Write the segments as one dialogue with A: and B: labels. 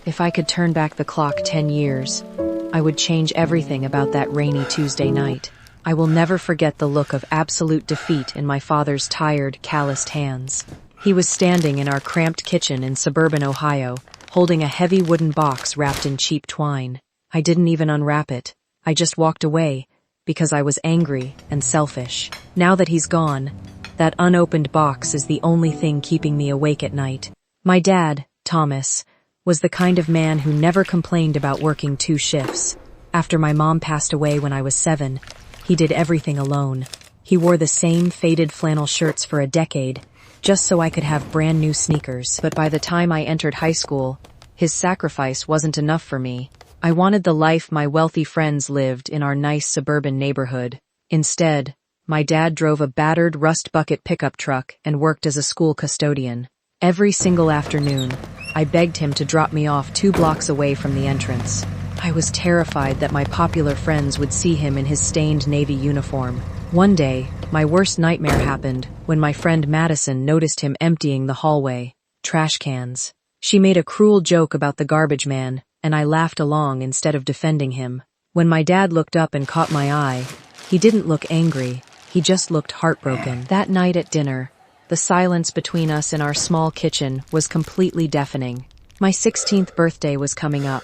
A: If I could turn back the clock 10 years, I would change everything about that rainy Tuesday night. I will never forget the look of absolute defeat in my father's tired, calloused hands. He was standing in our cramped kitchen in suburban Ohio, holding a heavy wooden box wrapped in cheap twine. I didn't even unwrap it. I just walked away, because I was angry and selfish. Now that he's gone, that unopened box is the only thing keeping me awake at night. My dad, Thomas, was the kind of man who never complained about working 2 shifts. After my mom passed away when I was 7, he did everything alone. He wore the same faded flannel shirts for a decade, just so I could have brand new sneakers. But by the time I entered high school, his sacrifice wasn't enough for me. I wanted the life my wealthy friends lived in our nice suburban neighborhood. Instead, my dad drove a battered rust bucket pickup truck and worked as a school custodian. Every single afternoon, I begged him to drop me off 2 blocks away from the entrance. I was terrified that my popular friends would see him in his stained Navy uniform. One day, my worst nightmare happened when my friend Madison noticed him emptying the hallway. Trash cans. She made a cruel joke about the garbage man, and I laughed along instead of defending him. When my dad looked up and caught my eye, he didn't look angry, he just looked heartbroken. That night at dinner, the silence between us in our small kitchen was completely deafening. My 16th birthday was coming up,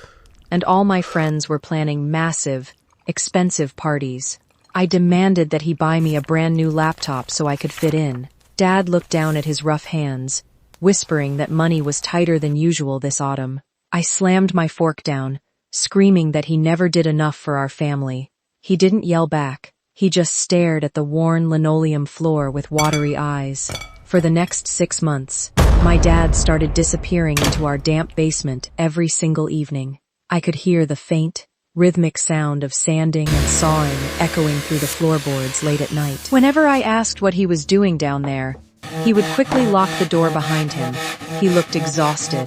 A: and all my friends were planning massive, expensive parties. I demanded that he buy me a brand new laptop so I could fit in. Dad looked down at his rough hands, whispering that money was tighter than usual this autumn. I slammed my fork down, screaming that he never did enough for our family. He didn't yell back. He just stared at the worn linoleum floor with watery eyes. For the next 6 months, my dad started disappearing into our damp basement every single evening. I could hear the faint, rhythmic sound of sanding and sawing echoing through the floorboards late at night. Whenever I asked what he was doing down there, he would quickly lock the door behind him. He looked exhausted,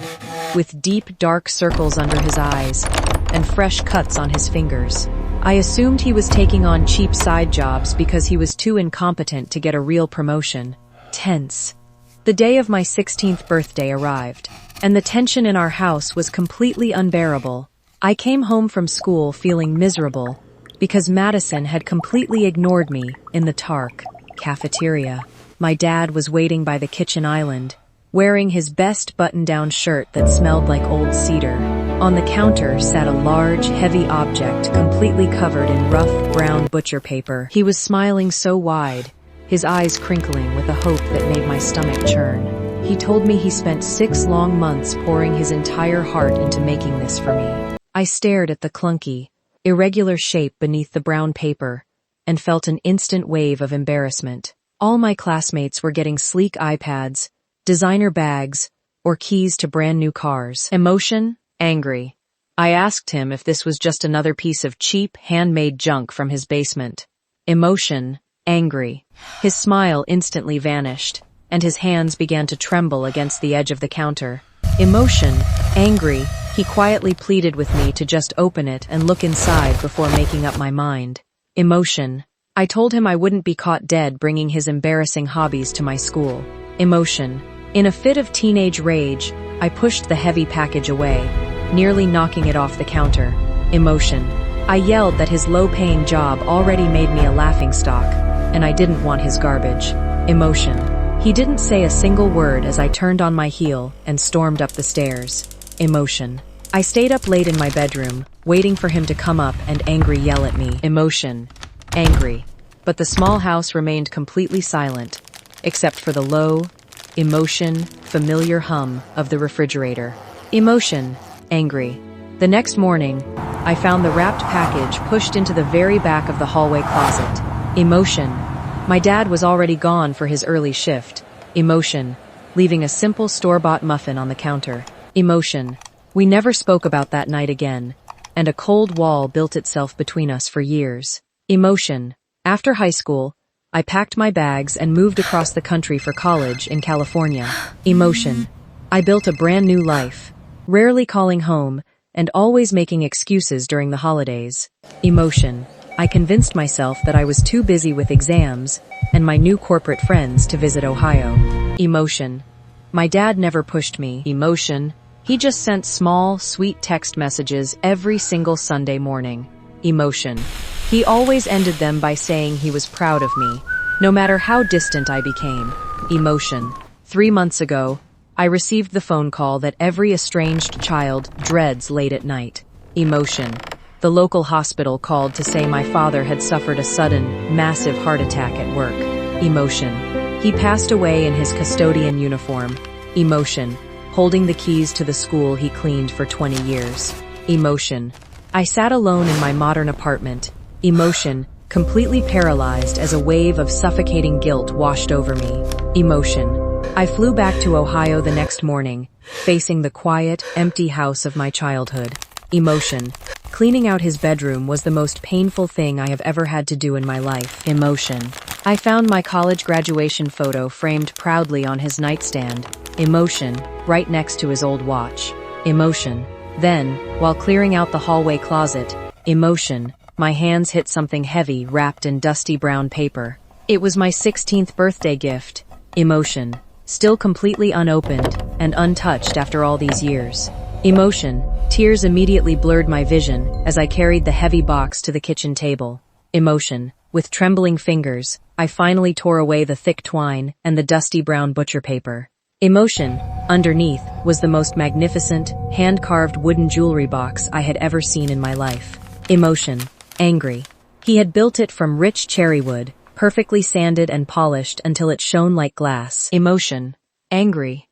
A: with deep, dark circles under his eyes and fresh cuts on his fingers. I assumed he was taking on cheap side jobs because he was too incompetent to get a real promotion. Tense. The day of my 16th birthday arrived, and the tension in our house was completely unbearable. I came home from school feeling miserable because Madison had completely ignored me in the Tark cafeteria. My dad was waiting by the kitchen island, wearing his best button-down shirt that smelled like old cedar. On the counter sat a large, heavy object completely covered in rough, brown butcher paper. He was smiling so wide, his eyes crinkling with a hope that made my stomach churn. He told me he spent 6 long months pouring his entire heart into making this for me. I stared at the clunky, irregular shape beneath the brown paper and felt an instant wave of embarrassment. All my classmates were getting sleek iPads, designer bags, or keys to brand new cars. Emotion? Angry. I asked him if this was just another piece of cheap, handmade junk from his basement. Emotion? Angry. His smile instantly vanished, and his hands began to tremble against the edge of the counter. Emotion? Angry. He quietly pleaded with me to just open it and look inside before making up my mind. Emotion. I told him I wouldn't be caught dead bringing his embarrassing hobbies to my school. Emotion. In a fit of teenage rage, I pushed the heavy package away, nearly knocking it off the counter. Emotion. I yelled that his low-paying job already made me a laughingstock, and I didn't want his garbage. Emotion. He didn't say a single word as I turned on my heel and stormed up the stairs. Emotion. I stayed up late in my bedroom, waiting for him to come up and angry yell at me. Emotion. Angry. But the small house remained completely silent, except for the low, familiar hum of the refrigerator. Emotion. Angry. The next morning, I found the wrapped package pushed into the very back of the hallway closet. Emotion. My dad was already gone for his early shift. Emotion. Leaving a simple store-bought muffin on the counter. Emotion. We never spoke about that night again, and a cold wall built itself between us for years. Emotion. After high school, I packed my bags and moved across the country for college in California. Emotion. I built a brand new life, rarely calling home and always making excuses during the holidays. Emotion. I convinced myself that I was too busy with exams and my new corporate friends to visit Ohio. Emotion. My dad never pushed me. Emotion. He just sent small, sweet text messages every single Sunday morning. Emotion. He always ended them by saying he was proud of me, no matter how distant I became. Emotion. 3 months ago, I received the phone call that every estranged child dreads late at night. Emotion. The local hospital called to say my father had suffered a sudden, massive heart attack at work. Emotion. He passed away in his custodian uniform. Emotion. Holding the keys to the school he cleaned for 20 years. Emotion. I sat alone in my modern apartment. Emotion. Completely paralyzed as a wave of suffocating guilt washed over me. Emotion. I flew back to Ohio the next morning, facing the quiet, empty house of my childhood. Emotion. Cleaning out his bedroom was the most painful thing I have ever had to do in my life. Emotion. I found my college graduation photo framed proudly on his nightstand. Emotion. Right next to his old watch. Emotion. Then, while clearing out the hallway closet, emotion, my hands hit something heavy wrapped in dusty brown paper. It was my 16th birthday gift. Emotion. Still completely unopened and untouched after all these years. Emotion. Tears immediately blurred my vision as I carried the heavy box to the kitchen table. Emotion. With trembling fingers, I finally tore away the thick twine and the dusty brown butcher paper. Emotion. Underneath was the most magnificent, hand-carved wooden jewelry box I had ever seen in my life. Emotion. Angry. He had built it from rich cherrywood, perfectly sanded and polished until it shone like glass. Emotion. Angry.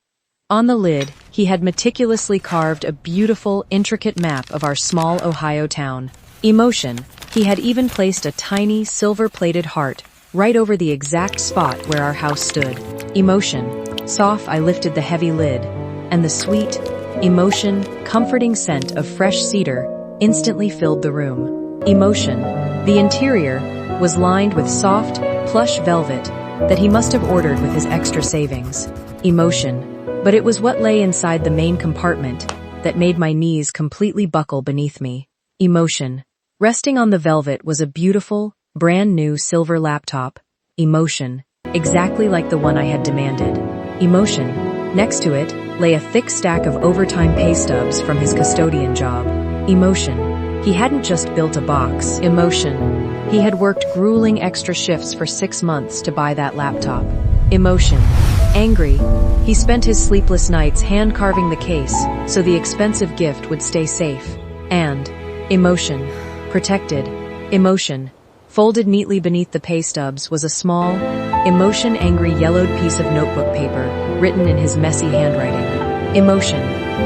A: On the lid, he had meticulously carved a beautiful, intricate map of our small Ohio town. Emotion. He had even placed a tiny, silver-plated heart right over the exact spot where our house stood. Emotion. Soft, I lifted the heavy lid, and the sweet, emotion, comforting scent of fresh cedar instantly filled the room. Emotion. The interior was lined with soft, plush velvet that he must have ordered with his extra savings. Emotion. But it was what lay inside the main compartment that made my knees completely buckle beneath me. Emotion. Resting on the velvet was a beautiful, brand new silver laptop. Emotion. Exactly like the one I had demanded. Emotion. Next to it lay a thick stack of overtime pay stubs from his custodian job. Emotion. He hadn't just built a box. Emotion. He had worked grueling extra shifts for 6 months to buy that laptop. Emotion. Angry. He spent his sleepless nights hand-carving the case so the expensive gift would stay safe. And emotion. Protected. Emotion. Folded neatly beneath the pay stubs was a small, emotion-angry yellowed piece of notebook paper written in his messy handwriting. Emotion.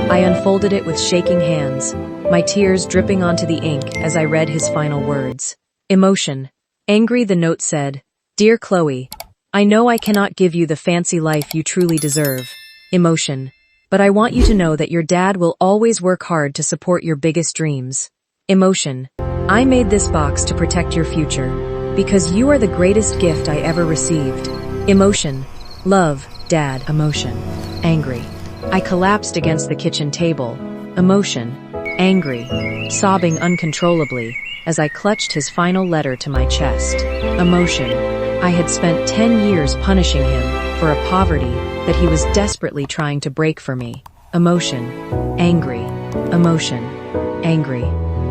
A: I unfolded it with shaking hands, my tears dripping onto the ink as I read his final words. Emotion. Angry, the note said, "Dear Chloe, I know I cannot give you the fancy life you truly deserve. Emotion. But I want you to know that your dad will always work hard to support your biggest dreams. Emotion. I made this box to protect your future, because you are the greatest gift I ever received. Emotion. Love, Dad. Emotion. Angry. I collapsed against the kitchen table. Emotion. Angry. Sobbing uncontrollably as I clutched his final letter to my chest. Emotion. I had spent 10 years punishing him for a poverty that he was desperately trying to break for me. Emotion. Angry. Emotion. Angry.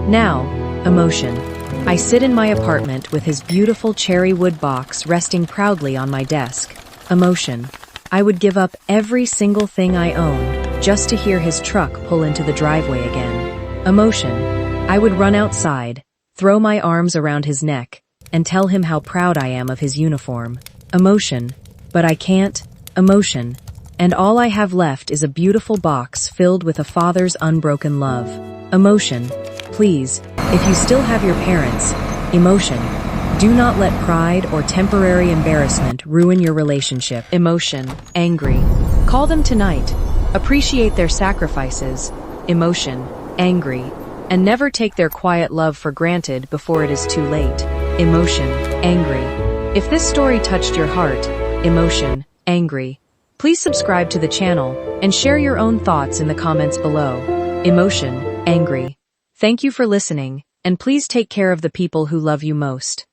A: Now, emotion. I sit in my apartment with his beautiful cherrywood box resting proudly on my desk. Emotion. I would give up every single thing I own just to hear his truck pull into the driveway again. Emotion. I would run outside, throw my arms around his neck, and tell him how proud I am of his uniform. Emotion. But I can't. Emotion. And all I have left is a beautiful box filled with a father's unbroken love. Emotion. Please, if you still have your parents, emotion, do not let pride or temporary embarrassment ruin your relationship. Emotion. Angry. Call them tonight. Appreciate their sacrifices. Emotion. Angry. And never take their quiet love for granted before it is too late. Emotion. Angry. If this story touched your heart, emotion, angry, please subscribe to the channel and share your own thoughts in the comments below. Emotion. Angry. Thank you for listening, and please take care of the people who love you most.